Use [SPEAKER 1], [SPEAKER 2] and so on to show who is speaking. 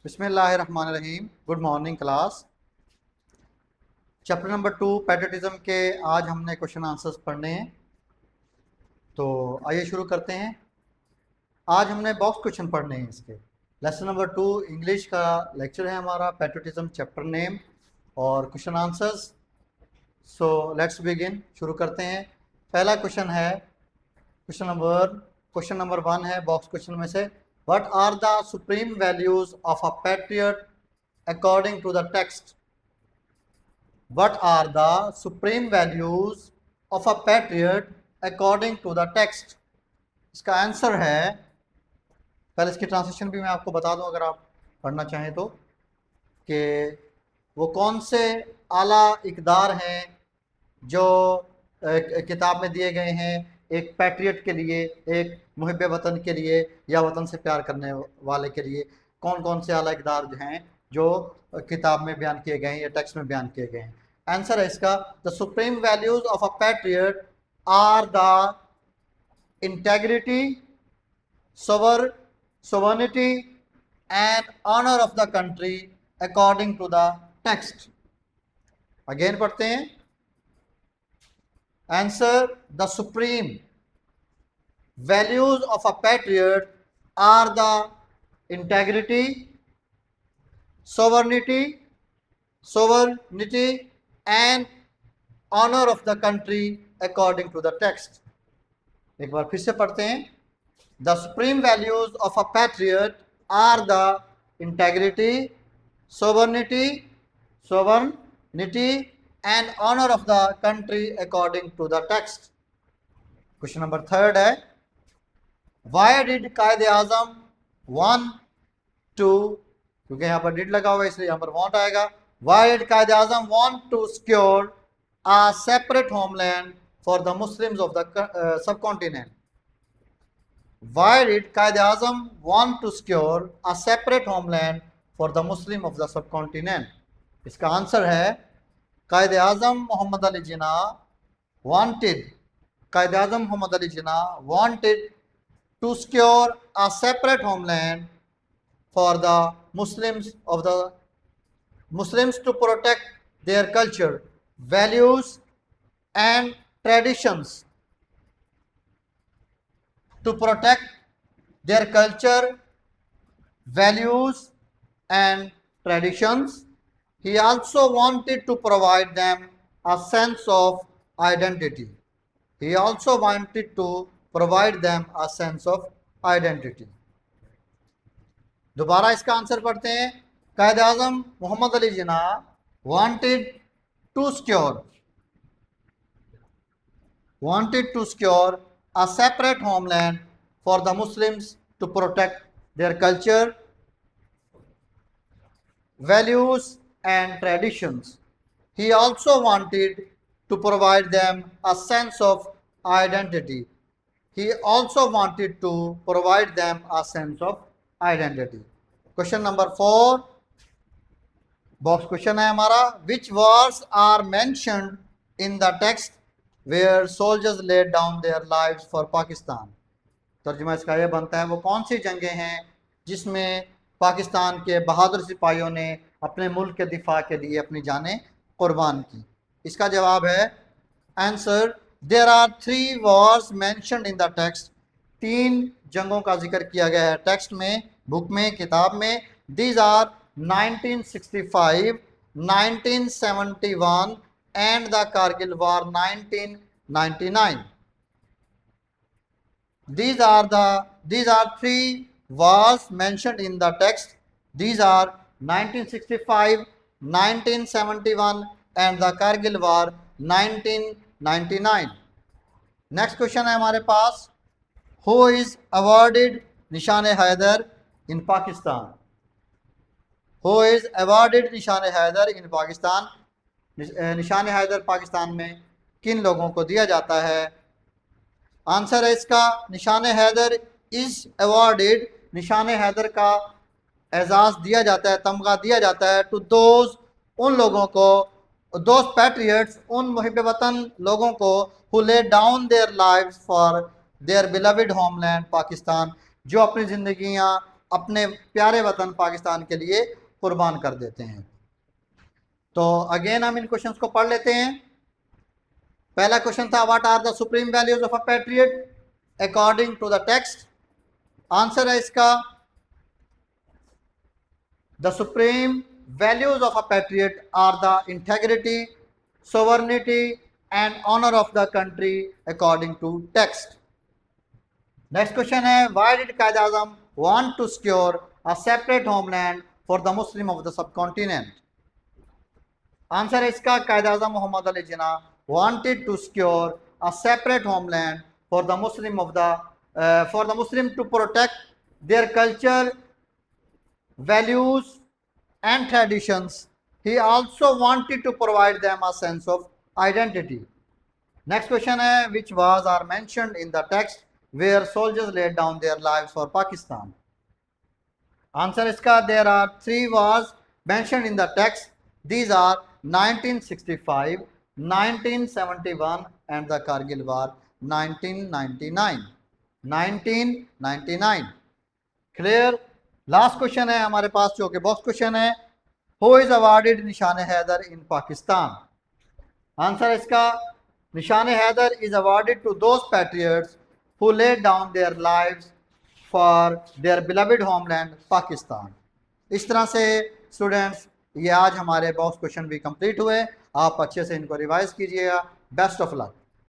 [SPEAKER 1] बिस्मिल्लाहिर्रहमानिर्रहीम। Good morning class. Chapter number 2 patriotism के आज हमने क्वेश्चन आंसर्स पढ़ने हैं, तो आइए शुरू करते हैं। आज हमने बॉक्स क्वेश्चन पढ़ने हैं। इसके लेसन नंबर 2 इंग्लिश का लेक्चर है हमारा, पैट्रियटिज्म चैप्टर नेम और question answers. So let's begin, शुरू करते हैं। पहला क्वेश्चन है, क्वेश्चन नंबर 1 है बॉक्स क्वेश्चन में से, what are the supreme values of a patriot according to the text. What are the supreme values of a patriot according to the text? इसका answer है, पहले इसकी ट्रांसलेशन भी मैं आपको बता दूं अगर आप पढ़ना चाहें तो, कि वो कौन से आला इकदार हैं जो किताब में दिए गए हैं एक पैट्रियट के लिए, एक मुहिब वतन के लिए या वतन से प्यार करने वाले के लिए। कौन कौन से आला इकदार जो हैं जो किताब में बयान किए गए हैं या टेक्स्ट में बयान किए गए हैं। आंसर है इसका, the supreme values of a patriot are the integrity, sovereignty and honor of the country according to the text। Again पढ़ते हैं। Answer, the supreme values of a patriot are the integrity, sovereignty and honor of the country according to the text। एक बार फिर से पढ़ते हैं। The supreme values of a patriot are the integrity, sovereignty and honor of the country according to the text। Question number 3 है, why did कायदे आजम want to, क्योंकि यहाँ पर did लगा हुआ है इसलिए यहाँ पर want आएगा। Why did Qaid Azam want to secure a separate homeland for the Muslims of the subcontinent? Why did Qaid Azam want to secure a separate homeland for the Muslim of the subcontinent? इसका answer है, कायद आजम Mohammad Ali Jinnah wanted to secure a separate homeland for the Muslims to protect their culture, values and traditions. To protect their culture, values and traditions. He also wanted to provide them a sense of identity. दोबारा इसका answer पढ़ते हैं। कायद आजम Mohammad Ali Jinnah wanted to secure a separate homeland for the Muslims to protect their culture, values and traditions. He also wanted to provide them a sense of identity. Question number 4 box question है हमारा, which wars are mentioned in the text where soldiers laid down their lives for Pakistan. तर्जुमा इसका यह बनता है, वो कौन सी जंगें हैं जिसमें पाकिस्तान के बहादुर सिपाहियों ने अपने मुल्क के दिफा के लिए अपनी जानें कुर्बान की। इसका जवाब है, answer, there are 3 wars mentioned in the text. 3 जंगों का जिक्र किया गया है टेक्स्ट में, बुक में, किताब में। These are 1965, 1971 and the Kargil War 1999। These are 3 wars mentioned in the text. These are 1965, 1971 and the Kargil War 1999। Next question है हमारे पास, हु इज अवॉर्डेड निशान Haider in Pakistan. Who is awarded निशान हैदर इन पाकिस्तान। निशान हैदर पाकिस्तान में किन लोगों को दिया जाता है। आंसर है इसका, निशान हैदर इज अवॉर्डेड, निशान हैदर का एजाज़ दिया जाता है, तमगा दिया जाता है टू दोज, उन लोगों को, दोज पैट्रियट्स, उन मुहिब वतन लोगों को, who lay down their lives for there beloved homeland Pakistan, जो अपनी ज़िंदगियाँ अपने प्यारे वतन पाकिस्तान के लिए कुर्बान कर देते हैं। तो अगेन हम इन क्वेश्चंस को पढ़ लेते हैं। पहला क्वेश्चन था what are the supreme values of a patriot according to the text. Answer है इसका the supreme values of a patriot are the integrity, sovereignty and honor of the country according to text. Next question है why did Qaid Azam want to secure a separate homeland for the Muslim of the subcontinent? Answer है इसका Qaid Azam Muhammad Ali Jinnah wanted to secure a separate homeland for the Muslim to protect their culture, values and traditions. He also wanted to provide them a sense of identity. Next question है which wars are mentioned in the text where soldiers laid down their lives for Pakistan? Answer इसका there are 3 wars mentioned in the text. These are 1965, 1971 and the Kargil War 1999. 1999 clear. Last question है हमारे पास जो कि box question है who is awarded Nishan Haider in Pakistan. Answer इसका Nishan Haider is awarded to those patriots who laid down their lives for their beloved homeland Pakistan. इस तरह से स्टूडेंट्स ये आज हमारे बॉक्स क्वेश्चन भी कंप्लीट हुए। आप अच्छे से इनको रिवाइज कीजिएगा। Best of luck.